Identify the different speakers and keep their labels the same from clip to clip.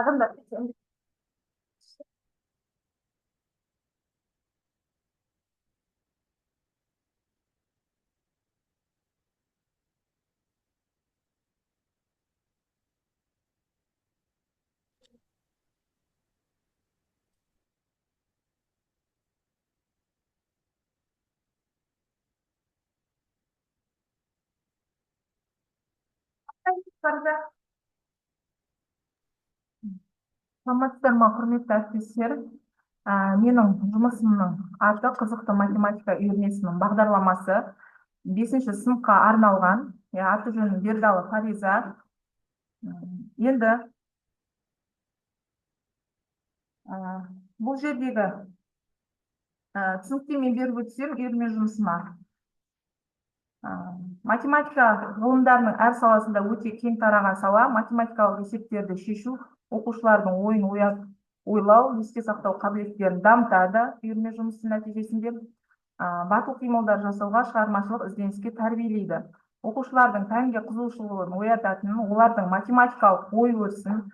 Speaker 1: Адамдар барда. Саламатсыздар ма, құрметті әріптестер? Менің жұмысымның аты қызықты математика үйірмесінің бағдарламасы 5-ші сыныпқа арналған. Аты жөнім Бердалы Фариза. Енді бұл жердегі түсініктеме беріп өтсем үйірме жұмысыма. Математика ғылымдарының әр саласында өте кең тараған сала. Математикалық есептерді шешу оқушылардың ойын ойлау, есте сақтау қабілеттерін дамытады. Үйірме жұмысы нәтижесінде батыл қимылдар жасауға, шығармашылық ізденіске тәрбиелейді. Оқушылардың пәнге қызығушылығын оятатын, олардың математикалық ой-өрісін,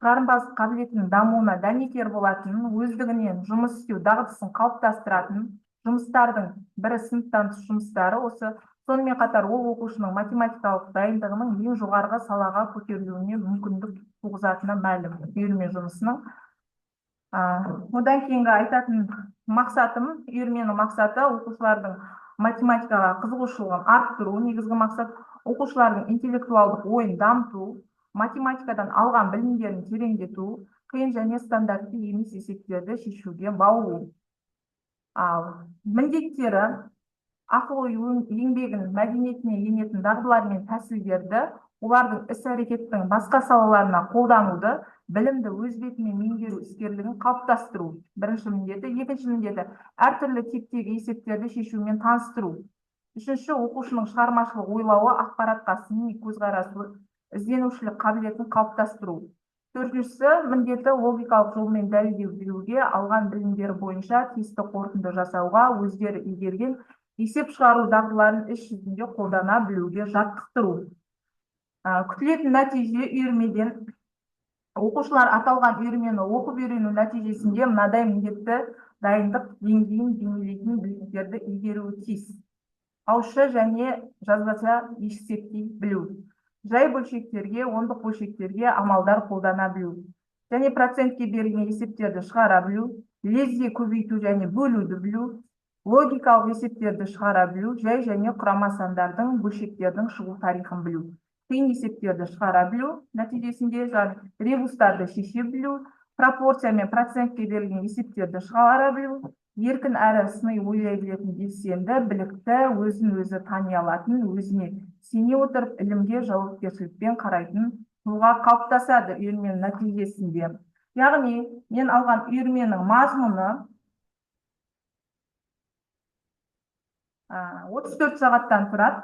Speaker 1: шығармашылық қабілетінің дамуына дәнекер болатын, өздігінен жұмыс істеу дағдысын қалыптастыратын жұмыстардың бірі сынып таныс жұмыстары. Сонымен қатар ол оқушының математикалық дайындығының ең жоғарғы салаға көтерілуіне мүмкіндік туғызатыны мәлім. Үйірме жұмысының одан кейінгі айтатын мақсатым, үйірменің мақсаты оқушылардың математикаға қызығушылығын арттыру. Негізгі мақсат оқушылардың интеллектуалдық ойын дамыту, математикадан алған білімдерін тереңдету, қиын және стандартты емес есептерді шешуге баулу. Міндеттері ақыл-ой еңбегін мәдениетіне енетін дағдылар мен тәсілдерді, олардың іс-әрекеттің басқа салаларына қолдануды, білімді өз бетімен меңгеру іскерлігін қалыптастыру. Бірінші міндеті. Екінші міндеті әртүрлі типтегі есептерді шешумен таныстыру. Үшінші, оқушының шығармашылық ойлауы, ақпаратқа сыни көзқарасы, ізденушілік қабілетін қалыптастыру. Төртіншісі міндеті логикалық жолмен дәлелдеу білуге, алған білімдері бойынша тиісті қорытынды жасауға, өздері игерген есеп шығару дағдыларын іс жүзінде қолдана білуге жаттықтыру. Күтілетін нәтиже үйірмеден оқушылар аталған үйірмені оқып үйрену нәтижесінде мынадай міндетті дайындық деңгейін бейнелейтін білімдерді игеруі тиіс. Ауызша және жазбаша есептей білу. Жай бөлшектерге, ондық бөлшектерге амалдар қолдана білу. Және процентке берілген есептерді шығара білу, лезде көбейту және бөлуді білу, логикалық есептерді шығара білу, жай және құрама сандардың, бөлшектердің шығу тарихын білу. Қиын есептерді шығара білу, нәтижесінде ребустарды шеше білу, пропорция мен процентке берілген есептерді шығара білу, еркін әрі сыни ойлай білетін белсенді, білікті, өзін-өзі тани алатын, өзіне сене отырып ілімге жауапкершілікпен қарайтын тұлға қалыптасады үйірменің нәтижесінде. Яғни, мен алған үйірменің мазмұны 34 сағаттан тұрады.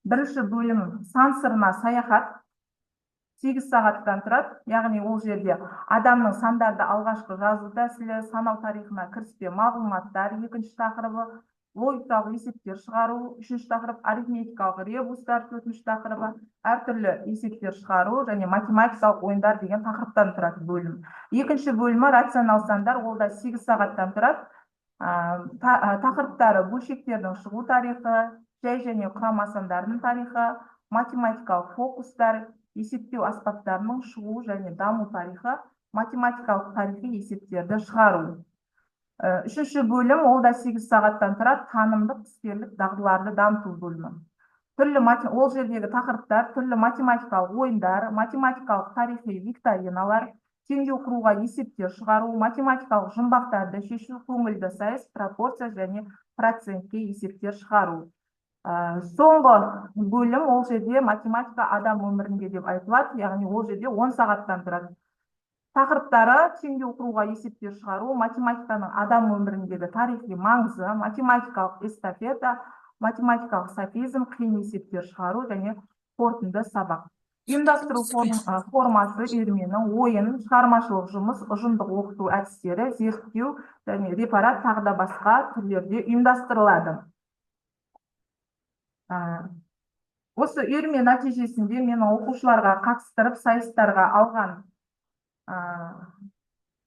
Speaker 1: Бірінші бөлім сан сырына саяхат 8 сағаттан тұрады. Яғни ол жерде адамның сандарды алғашқы жазу тәсілі, санау тарихына кіріспе мағлұматтар, екінші тақырыбы логикалық есептер шығару, үшінші тақырып арифметикалық ребустар, төртінші тақырыбы әртүрлі есептер шығару және математикалық ойындар деген тақырыптан тұрады бөлім. Екінші бөлімі рационал сандар, ол да 8 сағаттан тұрады. Тақырыптары бөлшектердің шығу тарихы, жай және құрама сандардың тарихы, математикалық фокустар, есептеу аспаптарының шығу және даму тарихы, математикалық тарихи есептерді шығару. Үшінші бөлім, ол да 8 сағаттан тұрады, танымдық іскерлік дағдыларды дамыту бөлімі. Ол жердегі тақырыптар түрлі математикалық ойындар, математикалық тарихи викториналар, теңдеу құруға есептер шығару, математикалық жұмбақтарды шешу, көңілді сайыс, пропорция және процентке есептер шығару. Соңғы бөлім, ол жерде математика адам өмірінде деп айтылады, яғни ол жерде 10 сағаттан тұрады. Тақырыптары теңдеу құруға есептер шығару, математиканың адам өміріндегі тарихи маңызы, математикалық эстафета, математикалық софизм, қиын есептер шығару және қорытынды сабақ. Ұйымдастыру формасы үйірменің ойын, шығармашылық жұмыс, ұжымдық оқыту әдістері, зерттеу және реферат тағы да басқа түрлерде ұйымдастырылады. осы үйірме нәтижесінде менің оқушыларға қатыстырып сайыстарға алған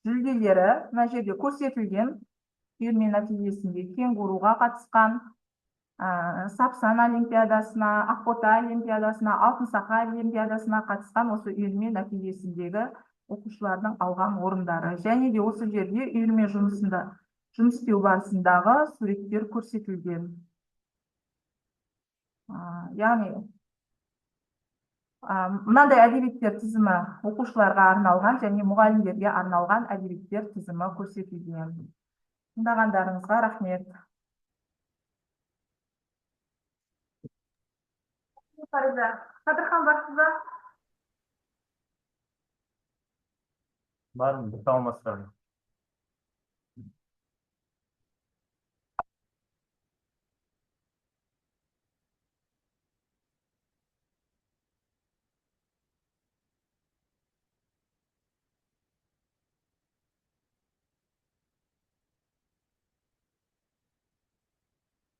Speaker 1: жүлделері мына жерде көрсетілген. Үйірме нәтижесінде кенгуруға қатысқан, сапсан олимпиадасына, ақбота олимпиадасына, алтын сақа олимпиадасына қатысқан осы үйірме нәтижесіндегі оқушылардың алған орындары. Және де осы жерде үйірме жұмыс істеу барысындағы суреттер көрсетілген. Яғни мынандай әдебиеттер тізімі оқушыларға арналған және мұғалімдерге арналған әдебиеттер тізімі көрсетілген. Тыңдағандарыңызға рахмет. Қадырхан барсызба?
Speaker 2: Бармын, саламатсыздар.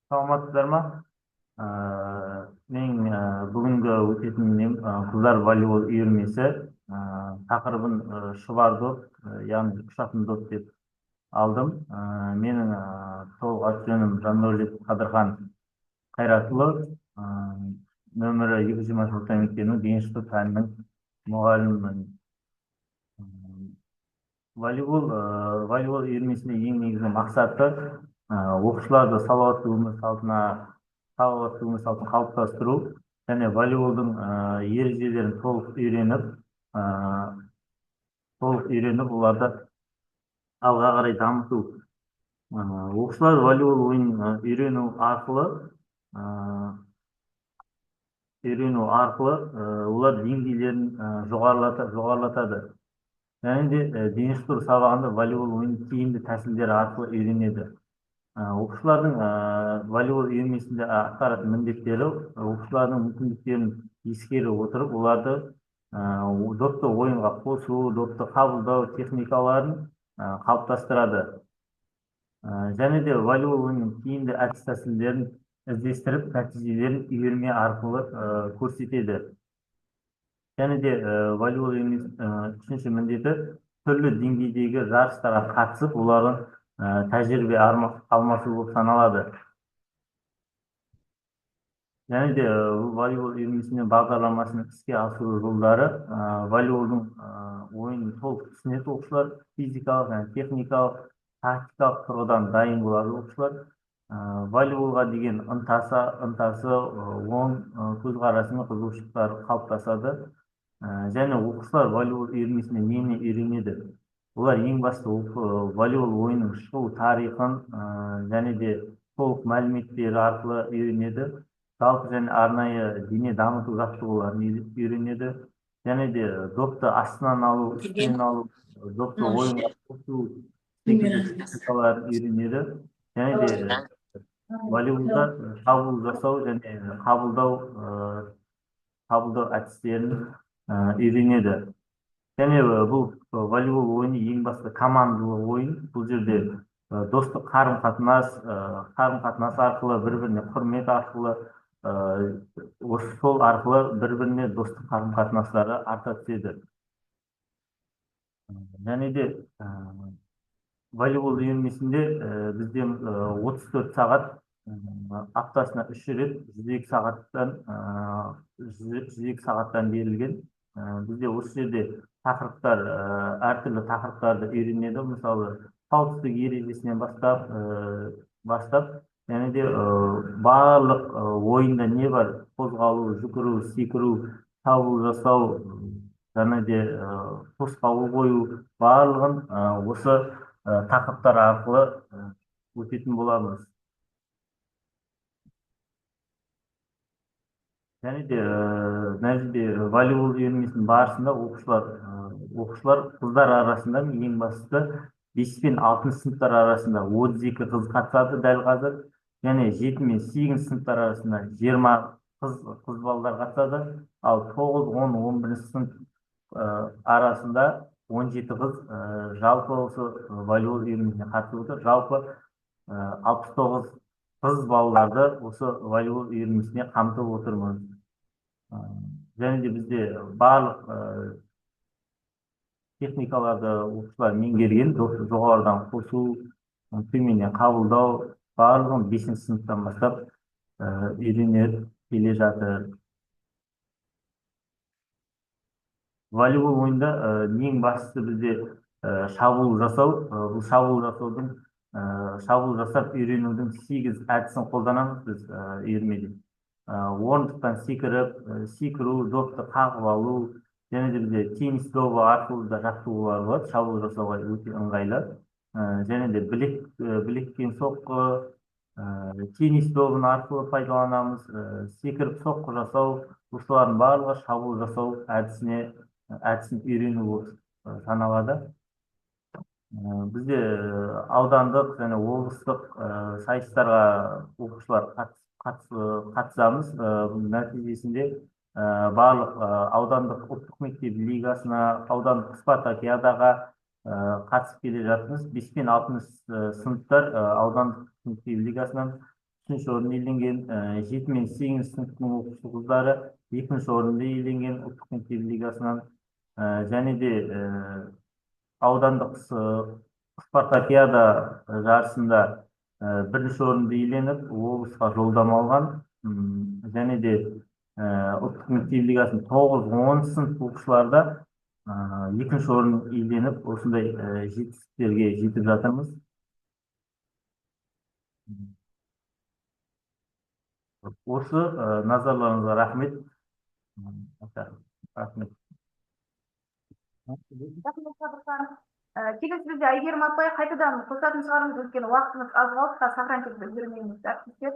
Speaker 2: Саламатсыздар ма? Мен бүгінгі өтетін қыздар волейбол үйірмесі тақырыбын шұбар доп, яғни ұшатын доп деп алдым. Менің толық аты-жөнім Жандәулет Қадырхан Қайратұлы, нөмірі 220 орта мектебінің дене шынықтыру пәнінің мұғалімімін. Волейбол үйірмесінде ең негізгі мақсаты оқушыларды салауатты өмір салтын қалыптастыру және волейболдың ережелерін толық үйреніп, оларды алға қарай дамыту. Оқушылар волейбол ойынын үйрену арқылы олар деңгейлерін жоғарылатады. Және де дене шынықтыру сабағында волейбол ойынын тиімді тәсілдері арқылы үйренеді. Оқушылардың волейбол үйірмесінде атқаратын міндеттері оқушылардың мүмкіндіктерін ескере отырып, оларды допты ойынға қосу, допты қабылдау техникаларын қалыптастырады. Және де волейбол ойынының тиімді әдіс тәсілдерін іздестіріп, нәтижелерін үйірме арқылы көрсетеді. Және де волейбол үйірмесінің үшінші міндеті түрлі деңгейдегі жарыстарға қатысып, олардың тәжірибе алмасу болып саналады. Және де волейбол үйірмесінің бағдарламасының іске асыру жолдары волейболдың ойынын толық түсінетін оқушылар, физикалық және техникалық, тактикалық тұрғыдан дайын болады оқушылар. Волейболға деген ынтасы, оң көзқарасы мен қызығушылықтары қалыптасады. Және оқушылар волейбол үйірмесінде нені үйренеді? Олар ең басты волейбол ойынның шығу тарихын және де толық мәліметтері арқылы үйренеді. Жалпы және арнайы дене дамыту жаттығуларын үйренеді. Және де допты астынан алу, үстінен алу, допты ойынға қосу техникаларын үйренеді. Және де волейболда шабуыл жасау және қабылдау әдістерін үйренеді. Және бұл волейбол ойыны ең басты командалы ойын. Бұл жерде достық қарым-қатынас арқылы, бір-біріне құрмет арқылы, сол арқылы бір-біріне достық қарым-қатынастары арта түседі. Және де волейбол үйірмесінде бізде 34 сағат, аптасына 3 рет 102 сағаттан берілген. Бізде осы жерде тақырыптар, әртүрлі тақырыптарды үйренеді. Мысалы, қауіпсіздік ережесінен бастап, және де барлық ойында не бар? Қозғалу, жүгіру, секіру, шабуыл жасау, және де тосқауыл қою, барлығын осы тақырыптар арқылы өтетін боламыз. Және де волейбол үйірмесінің барысында оқушылар қыздар арасында ең бастысы 5 пен 6 сыныптар арасында 32 қыз қатысады дәл қазір. Және 7 мен 8 сыныптар арасында 20 қыз балалар қатысады. Ал 9, 10, 11 сынып арасында 17 қыз жалпы осы волейбол үйірмесіне қатысып отыр. Жалпы 69 қыз балаларды осы волейбол үйірмесіне қамтып отырмыз. және де бізде барлық техникаларды оқушылар меңгерген, жоғарыдан қосу, төменнен қабылдау, барлығын 5-ші сыныптан бастап үйреніп келе жатыр. Волейбол ойында ең бастысы бізде шабуыл жасау. Бұл шабуыл жасап үйренудің 8 әдісін қолданамыз біз үйірмеде. Орындықтан секіру, допты қағып алу, және де бізде теннис добы арқылы да жаттығулар болады. Шабуыл жасауға өте ыңғайлы. Және де білекпен соққы, теннис добын арқылы пайдаланамыз. Секіріп соққы жасау, осылардың барлығы шабуыл жасау әдісін үйрену болып саналады. Бізде аудандық және облыстық сайыстарға оқушылар қатысамыз. Нәтижесінде барлық аудандық ұлттық мектеп лигасына, аудандық спартакиадаға қатысып келе жатырмыз. 5 пен 6 сыныптар аудандық мектеп лигасынан 3-ші орын иеленген, 7 мен 8 сыныптың оқушы қыздары 2-ші орынды иеленген ұлттық мектеп лигасынан, және де аудандық спартакиада жарысында 1-ші орынды иеленіп, облысқа жолдама алған, және де ұлттық мектеп лигасының 9-10 сынып оқушыларда 2-ші орын иеленіп, осындай жетістіктерге жетіп жатырмыз. Осы назарларыңызға рахмет. Рахмет.
Speaker 1: Рахмет, Сабырхан. Келесі бізде Әйгерім апай қайтадан қосатын шығармыз, өйткені уақытымыз аз қалды, сохранить етіп үлгермейміз, әріптестер.